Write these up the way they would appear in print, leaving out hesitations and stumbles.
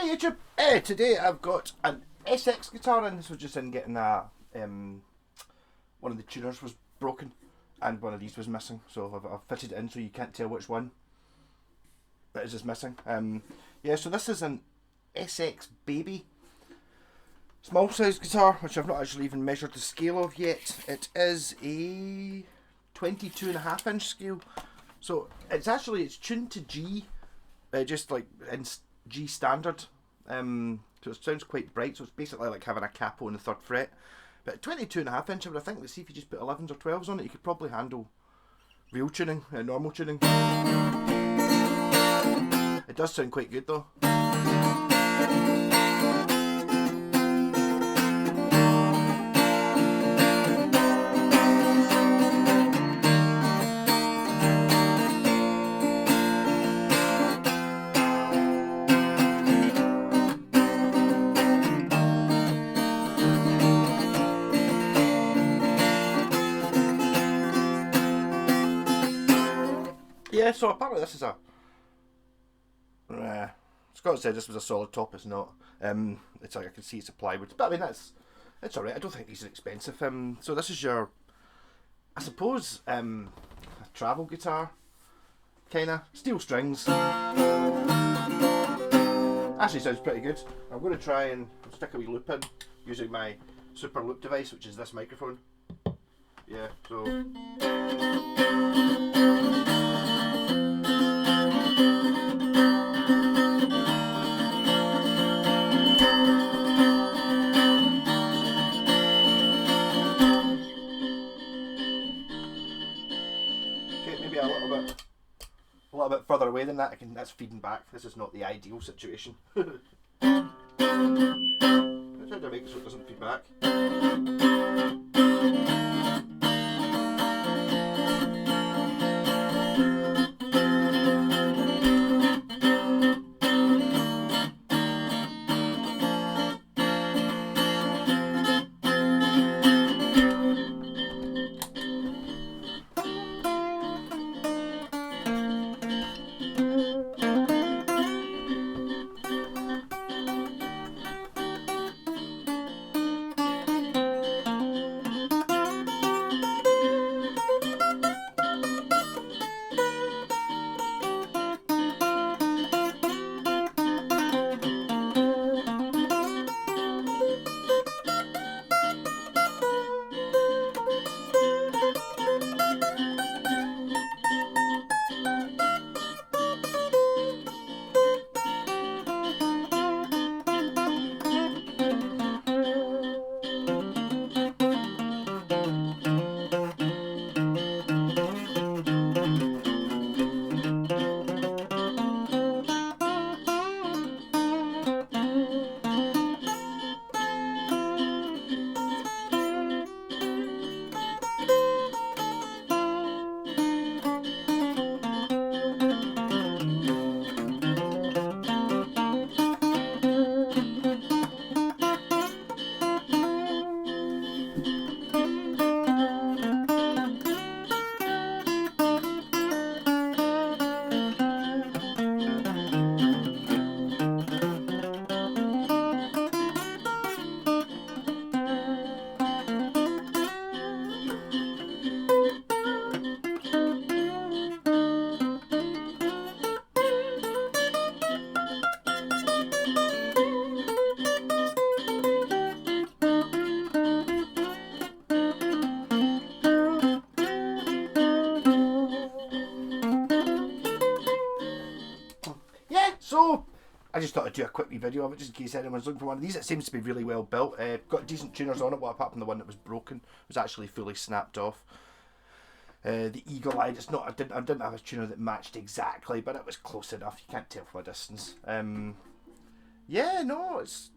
Hi YouTube! Today I've got an SX guitar in. This was just in getting a, one of the tuners was broken and one of these was missing, so I've fitted it in so you can't tell which one that is just missing. Yeah, so this is an SX Baby small size guitar, which I've not actually even measured the scale of yet. It is a 22.5 inch scale, so it's tuned to G, just like in G standard. So it sounds quite bright, so it's basically like having a capo on the 3rd fret. But 22.5 inch, I would think, let's see if you just put 11s or 12s on it, you could probably handle real tuning, normal tuning. It does sound quite good though. Yeah, so apparently this is a... Scott said this was a solid top, it's not. It's like I can see it's a plywood, but I mean it's alright, I don't think these are expensive. So this is your, I suppose, a travel guitar, kinda. Steel strings. Actually sounds pretty good. I'm going to try and stick a wee loop in using my super loop device, which is this microphone. Yeah, so... maybe a little bit further away than that. That's feeding back. This is not the ideal situation. I'm trying to make it so it doesn't feed back. So, I just thought I'd do a quick wee video of it just in case anyone's looking for one of these. It seems to be really well built. Got decent tuners on it, well, apart from the one that was broken. It was actually fully snapped off. The eagle eye, it's not. I didn't have a tuner that matched exactly, but it was close enough. You can't tell from a distance. Yeah, no, it's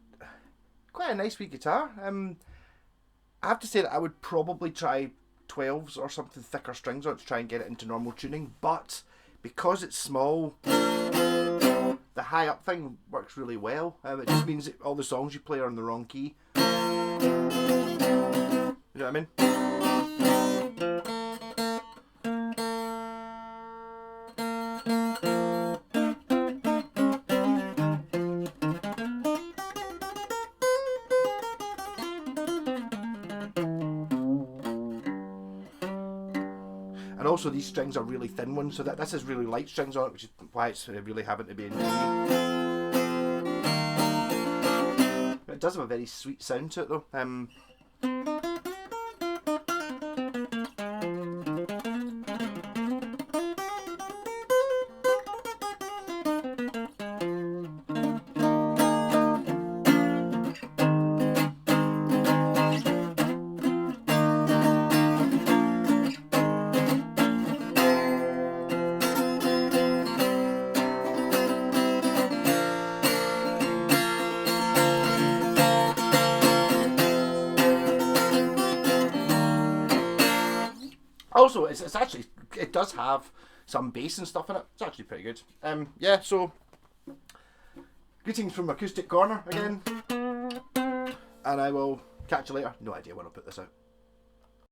quite a nice wee guitar. I have to say that I would probably try 12s or something thicker strings on it to try and get it into normal tuning, but because it's small, the high up thing works really well. It just means that all the songs you play are in the wrong key. You know what I mean? And also these strings are really thin ones, so that this is really light strings on it, which is why it's really having to be in G. But it does have a very sweet sound to it though. Also, it's actually, it does have some bass and stuff in it. It's actually pretty good. Yeah, so greetings from Acoustic Corner again, and I will catch you later. No idea when I'll put this out.